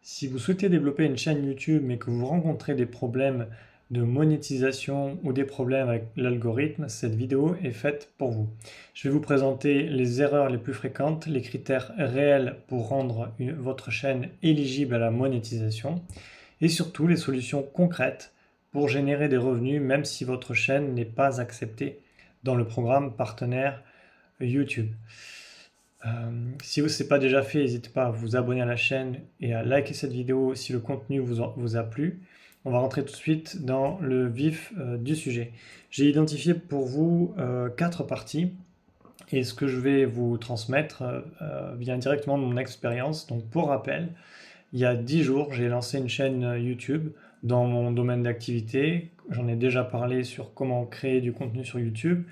Si vous souhaitez développer une chaîne YouTube mais que vous rencontrez des problèmes de monétisation ou des problèmes avec l'algorithme, cette vidéo est faite pour vous. Je vais vous présenter les erreurs les plus fréquentes, les critères réels pour rendre votre chaîne éligible à la monétisation et surtout les solutions concrètes pour générer des revenus même si votre chaîne n'est pas acceptée dans le programme partenaire YouTube. Si ce n'est pas déjà fait, n'hésitez pas à vous abonner à la chaîne et à liker cette vidéo si le contenu vous a plu. On va rentrer tout de suite dans le vif du sujet. J'ai identifié pour vous 4 parties et ce que je vais vous transmettre vient directement de mon expérience. Donc pour rappel, il y a 10 jours, j'ai lancé une chaîne YouTube dans mon domaine d'activité. J'en ai déjà parlé sur comment créer du contenu sur YouTube.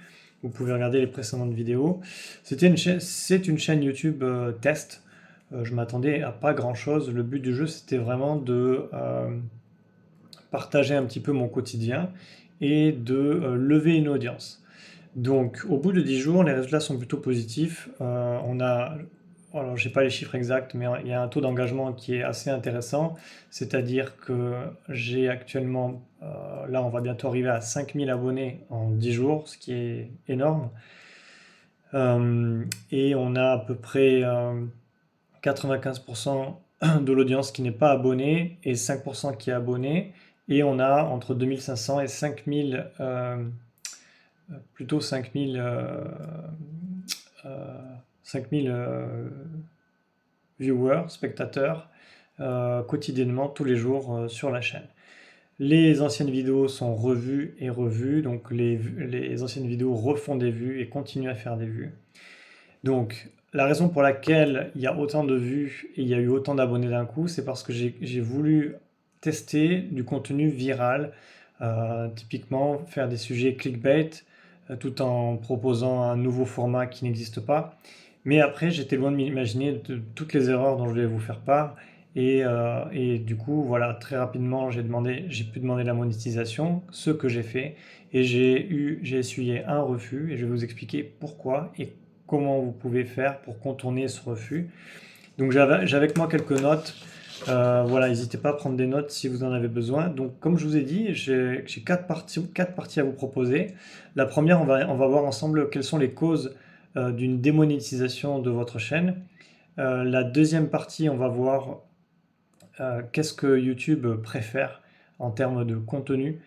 Vous pouvez regarder les précédentes vidéos. C'est une chaîne YouTube test. Je m'attendais à pas grand-chose. Le but du jeu, c'était vraiment de partager un petit peu mon quotidien et de lever une audience. Donc, au bout de 10 jours, les résultats sont plutôt positifs. Alors j'ai pas les chiffres exacts, mais il y a un taux d'engagement qui est assez intéressant. C'est-à-dire que j'ai actuellement, là on va bientôt arriver à 5000 abonnés en 10 jours, ce qui est énorme. Et on a à peu près 95% de l'audience qui n'est pas abonnée et 5% qui est abonné. Et on a entre 2500 et 5000 plutôt 5000 viewers, spectateurs, quotidiennement, tous les jours sur la chaîne. Les anciennes vidéos sont revues et revues, donc les anciennes vidéos refont des vues et continuent à faire des vues. Donc la raison pour laquelle il y a autant de vues et il y a eu autant d'abonnés d'un coup, c'est parce que j'ai voulu tester du contenu viral, typiquement faire des sujets clickbait, tout en proposant un nouveau format qui n'existe pas. Mais après, j'étais loin de m'imaginer toutes les erreurs dont je vais vous faire part. Et du coup, voilà, très rapidement, j'ai pu demander la monétisation, ce que j'ai fait, et j'ai essuyé un refus, et je vais vous expliquer pourquoi et comment vous pouvez faire pour contourner ce refus. Donc j'ai avec moi quelques notes. Voilà, n'hésitez pas à prendre des notes si vous en avez besoin. Donc comme je vous ai dit, j'ai 4 parties à vous proposer. La première, on va voir ensemble quelles sont les causes d'une démonétisation de votre chaîne. La deuxième partie, on va voir qu'est-ce que YouTube préfère en termes de contenu,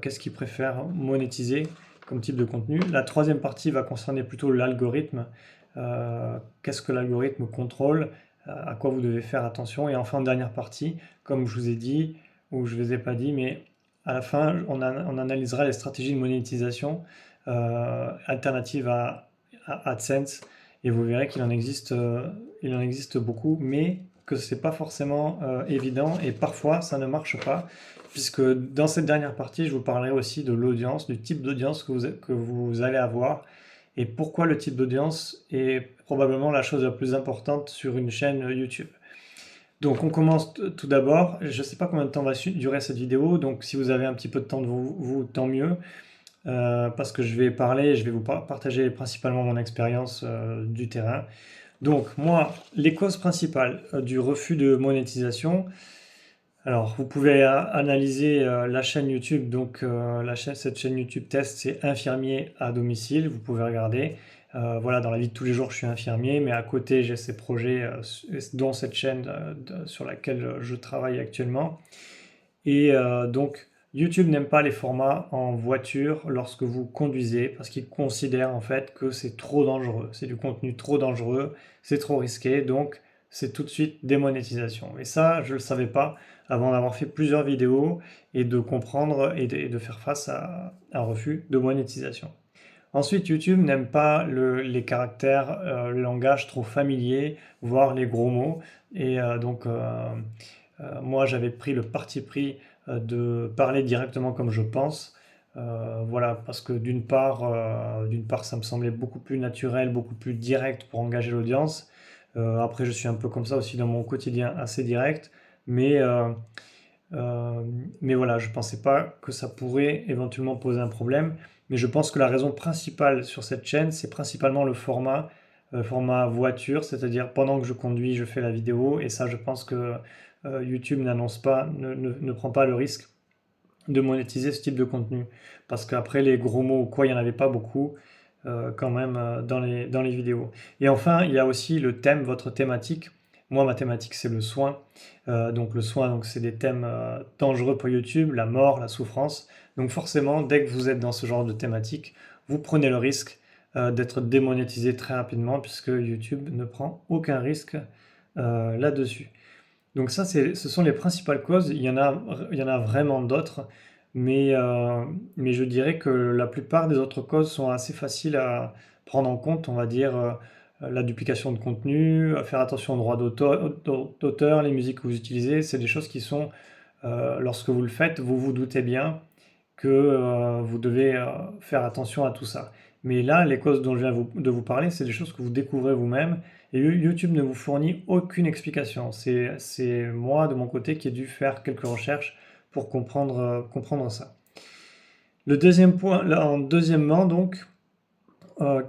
qu'est-ce qu'il préfère monétiser comme type de contenu. La troisième partie va concerner plutôt l'algorithme, qu'est-ce que l'algorithme contrôle, à quoi vous devez faire attention. Et enfin, dernière partie, comme je vous ai dit, ou je ne vous ai pas dit, mais à la fin, on analysera les stratégies de monétisation alternatives à AdSense, et vous verrez il en existe beaucoup, mais que c'est pas forcément évident et parfois ça ne marche pas, puisque dans cette dernière partie, je vous parlerai aussi de l'audience, du type d'audience que vous allez avoir et pourquoi le type d'audience est probablement la chose la plus importante sur une chaîne YouTube. Donc on commence tout d'abord. Je ne sais pas combien de temps va durer cette vidéo, donc si vous avez un petit peu de temps de vous tant mieux. Parce que je vais parler, je vais vous partager principalement mon expérience du terrain. Donc moi, les causes principales du refus de monétisation, alors vous pouvez analyser la chaîne YouTube, donc cette chaîne YouTube test, c'est infirmier à domicile, vous pouvez regarder. Voilà, dans la vie de tous les jours, je suis infirmier, mais à côté, j'ai ces projets, dont cette chaîne sur laquelle je travaille actuellement. Et donc, YouTube n'aime pas les formats en voiture lorsque vous conduisez parce qu'il considère en fait que c'est trop dangereux. C'est du contenu trop dangereux, c'est trop risqué, donc c'est tout de suite démonétisation. Et ça, je ne le savais pas avant d'avoir fait plusieurs vidéos et de comprendre et de faire face à un refus de monétisation. Ensuite, YouTube n'aime pas les caractères, le langage trop familier, voire les gros mots. Et moi, j'avais pris le parti pris de parler directement comme je pense. Voilà, parce que d'une part, ça me semblait beaucoup plus naturel, beaucoup plus direct pour engager l'audience. Après, je suis un peu comme ça aussi dans mon quotidien, assez direct. Mais, euh, euh, mais voilà, je ne pensais pas que ça pourrait éventuellement poser un problème. Mais je pense que la raison principale sur cette chaîne, c'est principalement le format format voiture, c'est-à-dire pendant que je conduis, je fais la vidéo, et ça, je pense que YouTube n'annonce pas, ne prend pas le risque de monétiser ce type de contenu. Parce qu'après, les gros mots ou quoi, il n'y en avait pas beaucoup quand même dans les vidéos. Et enfin, il y a aussi le thème, votre thématique. Moi, ma thématique, c'est le soin. Donc le soin, donc, c'est des thèmes dangereux pour YouTube, la mort, la souffrance. Donc forcément, dès que vous êtes dans ce genre de thématique, vous prenez le risque d'être démonétisé très rapidement, puisque YouTube ne prend aucun risque là-dessus. Donc ça, ce sont les principales causes. Il y en a vraiment d'autres, mais je dirais que la plupart des autres causes sont assez faciles à prendre en compte. On va dire la duplication de contenu, faire attention aux droits d'auteur, les musiques que vous utilisez. C'est des choses qui sont, lorsque vous le faites, vous vous doutez bien que vous devez faire attention à tout ça. Mais là, les causes dont je viens de vous parler, c'est des choses que vous découvrez vous-même et YouTube ne vous fournit aucune explication. C'est moi, de mon côté, qui ai dû faire quelques recherches pour comprendre ça. Le deuxième point, deuxièmement, donc,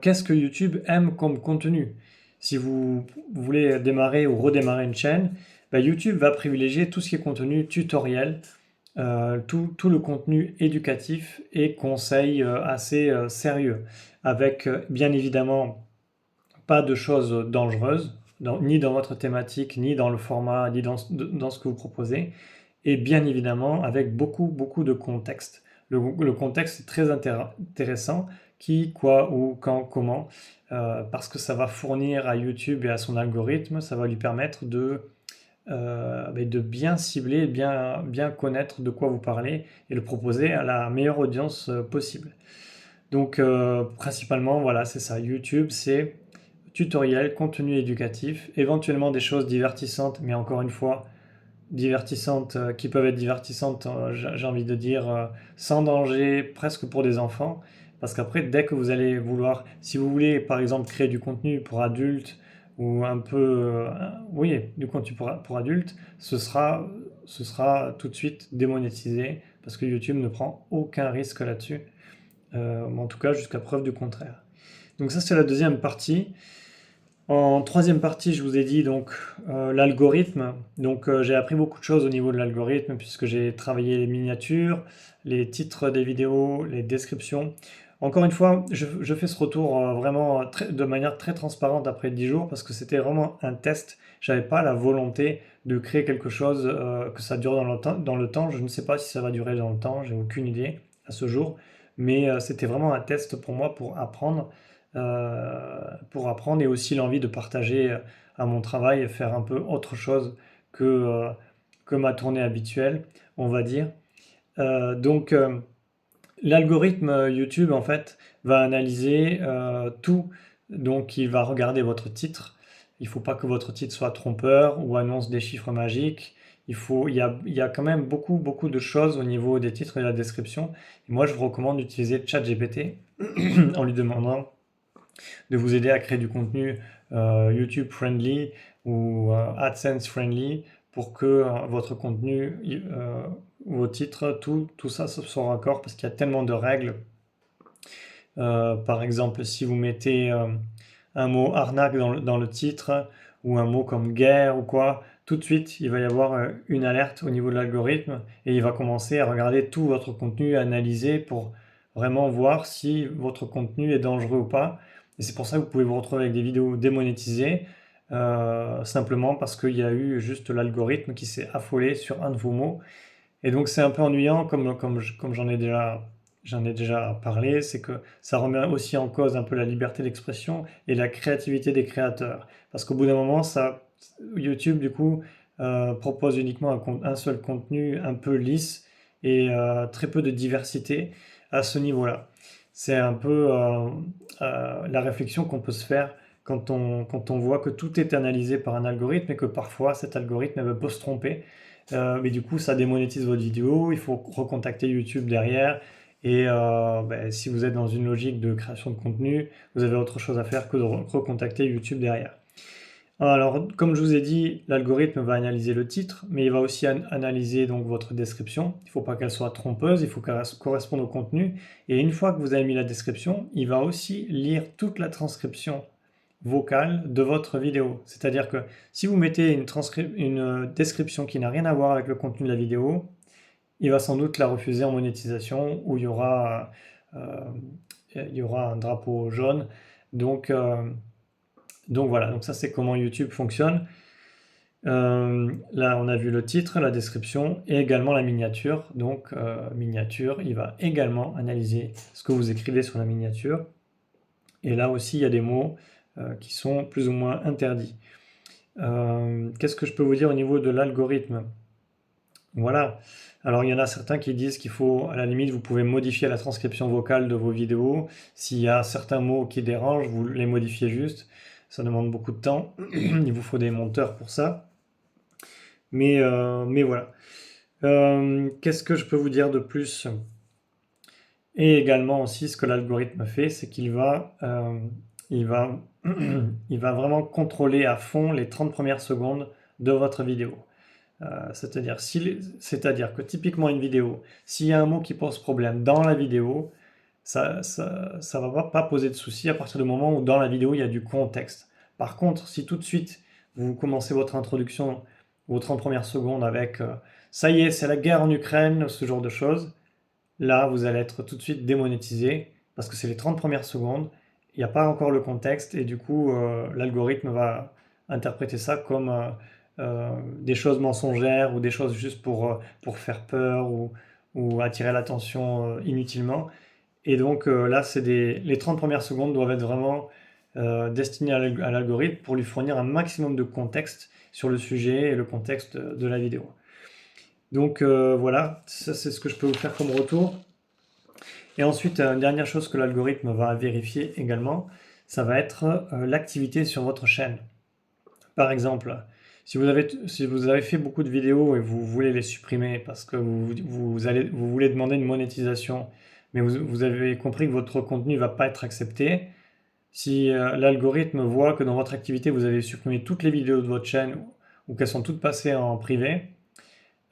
qu'est-ce que YouTube aime comme contenu? Si vous voulez démarrer ou redémarrer une chaîne, YouTube va privilégier tout ce qui est contenu tutoriel, tout le contenu éducatif et conseils assez sérieux, avec bien évidemment pas de choses dangereuses, ni dans votre thématique, ni dans le format, ni dans ce que vous proposez, et bien évidemment avec beaucoup de contexte. Le contexte est très intéressant, qui, quoi, où, quand, comment, parce que ça va fournir à YouTube et à son algorithme, ça va lui permettre de bien cibler, bien connaître de quoi vous parlez et le proposer à la meilleure audience possible. Donc principalement, voilà, c'est ça. YouTube, c'est tutoriel, contenu éducatif, éventuellement des choses divertissantes, mais encore une fois, divertissantes qui peuvent être divertissantes, j'ai envie de dire, sans danger, presque pour des enfants. Parce qu'après, dès que vous allez vouloir, si vous voulez par exemple créer du contenu pour adultes, ou un peu, oui, du contenu pour adultes, ce sera tout de suite démonétisé, parce que YouTube ne prend aucun risque là-dessus, en tout cas jusqu'à preuve du contraire. Donc ça, c'est la deuxième partie. En troisième partie, je vous ai dit donc l'algorithme. Donc j'ai appris beaucoup de choses au niveau de l'algorithme, puisque j'ai travaillé les miniatures, les titres des vidéos, les descriptions. Encore une fois, je fais ce retour vraiment de manière très transparente après 10 jours, parce que c'était vraiment un test. J'avais pas la volonté de créer quelque chose, que ça dure dans le temps. Je ne sais pas si ça va durer dans le temps, j'ai aucune idée à ce jour. Mais c'était vraiment un test pour moi pour apprendre, et aussi l'envie de partager à mon travail, faire un peu autre chose que ma tournée habituelle, on va dire. Donc l'algorithme YouTube en fait va analyser tout, donc il va regarder votre titre. Il ne faut pas que votre titre soit trompeur ou annonce des chiffres magiques. Il y a quand même beaucoup de choses au niveau des titres et de la description. Et moi, je vous recommande d'utiliser ChatGPT en lui demandant de vous aider à créer du contenu YouTube friendly ou AdSense friendly, pour que votre contenu, vos titres, tout ça soit raccord, parce qu'il y a tellement de règles. Par exemple, si vous mettez un mot arnaque dans le titre, ou un mot comme guerre ou quoi, tout de suite il va y avoir une alerte au niveau de l'algorithme, et il va commencer à regarder tout votre contenu, à analyser pour vraiment voir si votre contenu est dangereux ou pas. Et c'est pour ça que vous pouvez vous retrouver avec des vidéos démonétisées, simplement parce qu'il y a eu juste l'algorithme qui s'est affolé sur un de vos mots. Et donc c'est un peu ennuyant, comme j'en ai déjà parlé, c'est que ça remet aussi en cause un peu la liberté d'expression et la créativité des créateurs. Parce qu'au bout d'un moment, YouTube, du coup, propose uniquement un seul contenu un peu lisse, et très peu de diversité à ce niveau-là. C'est un peu la réflexion qu'on peut se faire quand on voit que tout est analysé par un algorithme, et que parfois cet algorithme peut se tromper. Mais du coup, ça démonétise votre vidéo, il faut recontacter YouTube derrière. Et si vous êtes dans une logique de création de contenu, vous avez autre chose à faire que de recontacter YouTube derrière. Alors, comme je vous ai dit, l'algorithme va analyser le titre, mais il va aussi analyser donc votre description. Il ne faut pas qu'elle soit trompeuse, il faut qu'elle corresponde au contenu. Et une fois que vous avez mis la description, il va aussi lire toute la transcription vocale de votre vidéo. C'est-à-dire que si vous mettez une description qui n'a rien à voir avec le contenu de la vidéo, il va sans doute la refuser en monétisation où euh, il y aura un drapeau jaune. Donc, voilà, donc ça c'est comment YouTube fonctionne. Là, on a vu le titre, la description et également la miniature. Donc, miniature, il va également analyser ce que vous écrivez sur la miniature. Et là aussi, il y a des mots qui sont plus ou moins interdits. Qu'est-ce que je peux vous dire au niveau de l'algorithme? Voilà. Alors, il y en a certains qui disent qu'il faut, à la limite, vous pouvez modifier la transcription vocale de vos vidéos. S'il y a certains mots qui dérangent, vous les modifiez juste. Ça demande beaucoup de temps. Il vous faut des monteurs pour ça. Mais voilà. Qu'est-ce que je peux vous dire de plus? Et également aussi, ce que l'algorithme fait, c'est qu'il va, il va, il va vraiment contrôler à fond les 30 premières secondes de votre vidéo. C'est-à-dire que typiquement une vidéo, s'il y a un mot qui pose problème dans la vidéo, ça va pas poser de souci à partir du moment où dans la vidéo il y a du contexte. Par contre, si tout de suite vous commencez votre introduction, vos 30 premières secondes avec ça y est, c'est la guerre en Ukraine, ce genre de choses, là vous allez être tout de suite démonétisé parce que c'est les 30 premières secondes, il n'y a pas encore le contexte et du coup l'algorithme va interpréter ça comme des choses mensongères ou des choses juste pour faire peur ou attirer l'attention inutilement. Et donc là, les 30 premières secondes doivent être vraiment destinées à l'algorithme pour lui fournir un maximum de contexte sur le sujet et le contexte de la vidéo. Donc voilà, ça c'est ce que je peux vous faire comme retour. Et ensuite, une dernière chose que l'algorithme va vérifier également, ça va être l'activité sur votre chaîne. Par exemple, si vous avez fait beaucoup de vidéos et vous voulez les supprimer parce que vous voulez demander une monétisation, mais vous avez compris que votre contenu ne va pas être accepté, si l'algorithme voit que dans votre activité, vous avez supprimé toutes les vidéos de votre chaîne ou qu'elles sont toutes passées en privé,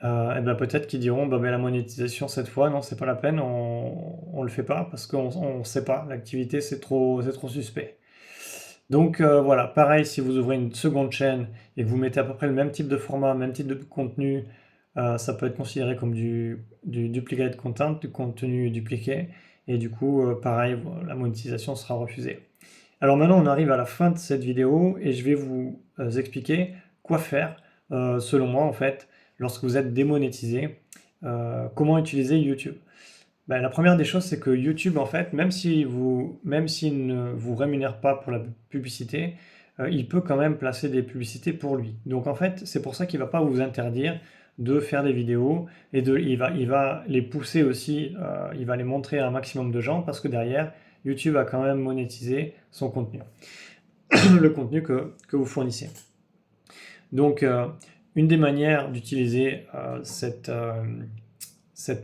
et ben peut-être qu'ils diront bah, ben, la monétisation cette fois, non, c'est pas la peine, on le fait pas parce qu'on ne sait pas, l'activité c'est trop suspect. Donc voilà, pareil, si vous ouvrez une seconde chaîne et que vous mettez à peu près le même type de format, même type de contenu, ça peut être considéré comme du duplicate content, du contenu dupliqué. Et du coup, pareil, la monétisation sera refusée. Alors maintenant, on arrive à la fin de cette vidéo et je vais vous expliquer quoi faire, selon moi en fait, lorsque vous êtes démonétisé, comment utiliser YouTube. Ben, la première des choses, c'est que YouTube, en fait, même s'il ne vous rémunère pas pour la publicité, il peut quand même placer des publicités pour lui. Donc en fait, c'est pour ça qu'il ne va pas vous interdire de faire des vidéos et il va les pousser aussi, il va les montrer à un maximum de gens parce que derrière, YouTube va quand même monétiser son contenu, le contenu que vous fournissez. Donc, une des manières d'utiliser cette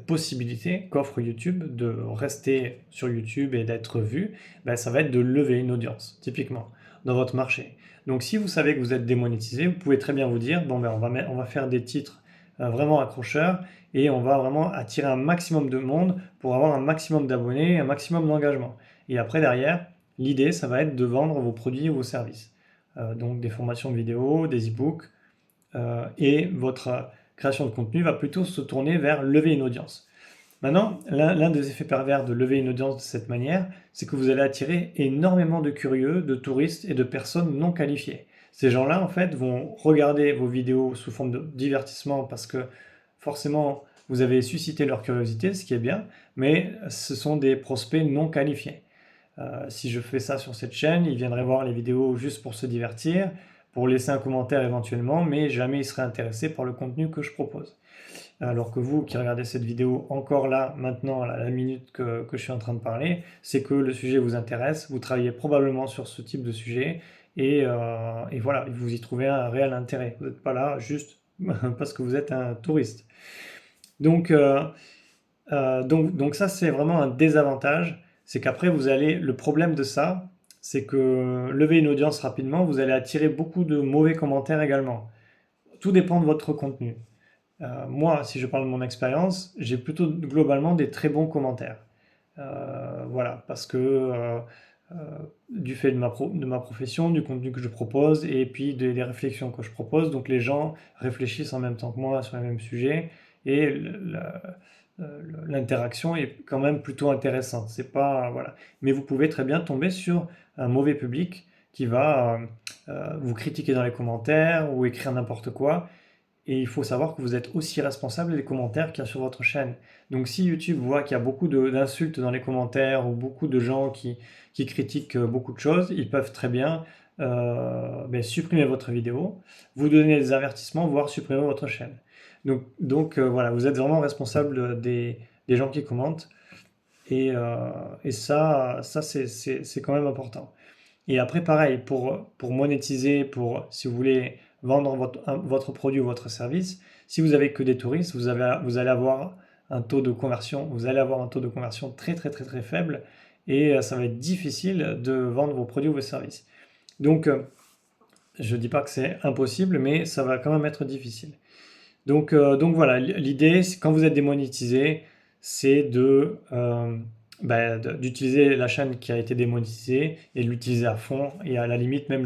possibilité qu'offre YouTube de rester sur YouTube et d'être vu, ben, ça va être de lever une audience, typiquement, dans votre marché. Donc si vous savez que vous êtes démonétisé, vous pouvez très bien vous dire, bon ben on va faire des titres vraiment accrocheurs et on va vraiment attirer un maximum de monde pour avoir un maximum d'abonnés, un maximum d'engagement. Et après derrière, l'idée ça va être de vendre vos produits ou vos services. Donc des formations vidéo, des e-books, et votre création de contenu va plutôt se tourner vers lever une audience. Maintenant, l'un des effets pervers de lever une audience de cette manière, c'est que vous allez attirer énormément de curieux, de touristes et de personnes non qualifiées. Ces gens-là, en fait, vont regarder vos vidéos sous forme de divertissement parce que forcément, vous avez suscité leur curiosité, ce qui est bien, mais ce sont des prospects non qualifiés. Si je fais ça sur cette chaîne, ils viendraient voir les vidéos juste pour se divertir, pour laisser un commentaire éventuellement, mais jamais ils seraient intéressés par le contenu que je propose. Alors que vous qui regardez cette vidéo encore là, maintenant, à la minute que je suis en train de parler, c'est que le sujet vous intéresse, vous travaillez probablement sur ce type de sujet, et voilà, vous y trouvez un réel intérêt. Vous n'êtes pas là juste parce que vous êtes un touriste. Donc ça, c'est vraiment un désavantage, c'est qu'après, le problème de ça, c'est que lever une audience rapidement, vous allez attirer beaucoup de mauvais commentaires également. Tout dépend de votre contenu. Moi, si je parle de mon expérience, j'ai plutôt globalement des très bons commentaires. Voilà, parce que du fait de ma profession, du contenu que je propose et puis des réflexions que je propose. Donc les gens réfléchissent en même temps que moi sur les mêmes sujets et l'interaction est quand même plutôt intéressante. C'est pas, voilà. Mais vous pouvez très bien tomber sur un mauvais public qui va vous critiquer dans les commentaires ou écrire n'importe quoi. Et il faut savoir que vous êtes aussi responsable des commentaires qu'il y a sur votre chaîne. Donc si YouTube voit qu'il y a beaucoup d'insultes dans les commentaires ou beaucoup de gens qui critiquent beaucoup de choses, ils peuvent très bien supprimer votre vidéo, vous donner des avertissements, voire supprimer votre chaîne. Donc voilà, vous êtes vraiment responsable des gens qui commentent. Et ça c'est quand même important. Et après, pareil, pour monétiser, si vous voulez vendre votre produit ou votre service, si vous avez que des touristes, vous allez avoir un taux de conversion, très très très très faible et ça va être difficile de vendre vos produits ou vos services. Donc, je ne dis pas que c'est impossible, mais ça va quand même être difficile. Donc voilà, l'idée, quand vous êtes démonétisé, c'est d'utiliser la chaîne qui a été démonétisée et de l'utiliser à fond et à la limite même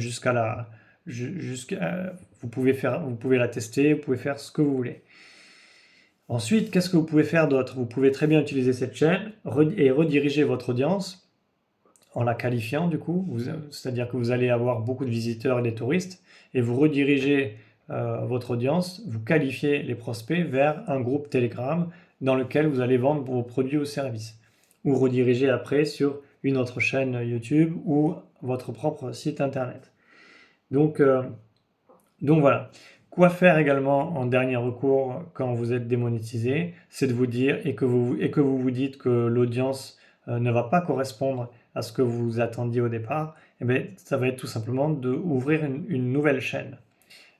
vous pouvez la tester, vous pouvez faire ce que vous voulez. Ensuite, qu'est-ce que vous pouvez faire d'autre? Vous pouvez très bien utiliser cette chaîne et rediriger votre audience en la qualifiant du coup, c'est-à-dire que vous allez avoir beaucoup de visiteurs et des touristes et vous redirigez votre audience, vous qualifiez les prospects vers un groupe Telegram dans lequel vous allez vendre vos produits ou services ou rediriger après sur une autre chaîne YouTube ou votre propre site internet. Donc voilà. Quoi faire également en dernier recours quand vous êtes démonétisé, c'est de vous dire et que vous vous dites que l'audience ne va pas correspondre à ce que vous attendiez au départ, eh bien, ça va être tout simplement d'ouvrir une nouvelle chaîne.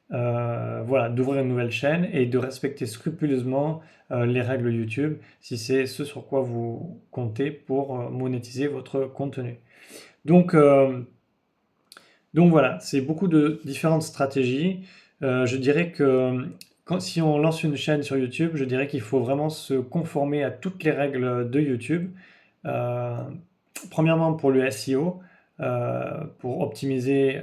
Voilà, d'ouvrir une nouvelle chaîne et de respecter scrupuleusement les règles YouTube si c'est ce sur quoi vous comptez pour monétiser votre contenu. Donc voilà, c'est beaucoup de différentes stratégies. Je dirais que si on lance une chaîne sur YouTube, je dirais qu'il faut vraiment se conformer à toutes les règles de YouTube. Premièrement pour le SEO, pour optimiser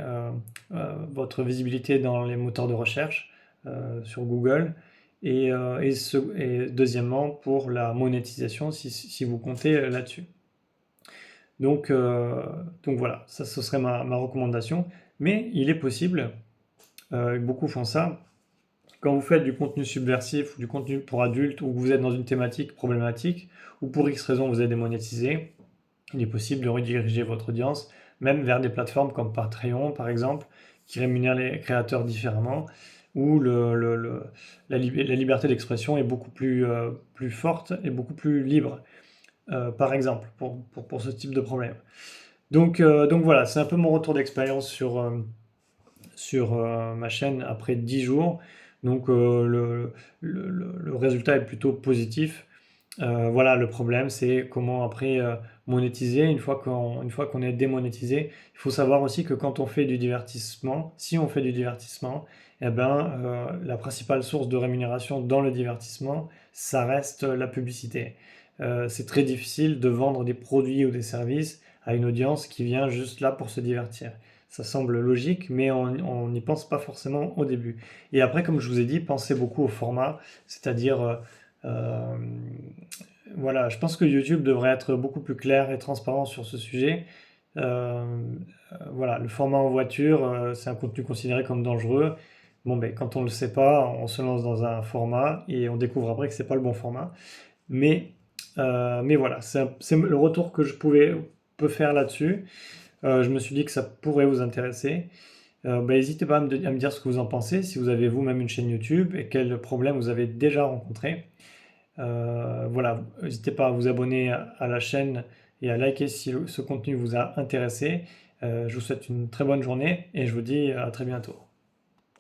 votre visibilité dans les moteurs de recherche sur Google. Et deuxièmement pour la monétisation si vous comptez là-dessus. Donc voilà, ça ce serait ma recommandation. Mais il est possible, beaucoup font ça, quand vous faites du contenu subversif ou du contenu pour adultes ou que vous êtes dans une thématique problématique ou pour X raison vous êtes démonétisé, il est possible de rediriger votre audience même vers des plateformes comme Patreon par exemple, qui rémunèrent les créateurs différemment, où la liberté d'expression est beaucoup plus forte et beaucoup plus libre. Par exemple, pour ce type de problème. Donc voilà, c'est un peu mon retour d'expérience sur ma chaîne après 10 jours. Donc le résultat est plutôt positif. Voilà, le problème, c'est comment après monétiser. Une fois qu'on est démonétisé, il faut savoir aussi que quand on fait du divertissement, si on fait du divertissement, eh ben, la principale source de rémunération dans le divertissement, ça reste la publicité. C'est très difficile de vendre des produits ou des services à une audience qui vient juste là pour se divertir. Ça semble logique, mais on n'y pense pas forcément au début. Et après, comme je vous ai dit, pensez beaucoup au format, c'est-à-dire, voilà, je pense que YouTube devrait être beaucoup plus clair et transparent sur ce sujet. Voilà, le format en voiture, c'est un contenu considéré comme dangereux. Bon, ben, quand on ne le sait pas, on se lance dans un format et on découvre après que c'est pas le bon format. Mais voilà, c'est le retour que je peux faire là-dessus. Je me suis dit que ça pourrait vous intéresser. N'hésitez pas à me dire ce que vous en pensez, si vous avez vous-même une chaîne YouTube et quels problèmes vous avez déjà rencontrés. Voilà, n'hésitez pas à vous abonner à la chaîne et à liker si ce contenu vous a intéressé. Je vous souhaite une très bonne journée et je vous dis à très bientôt.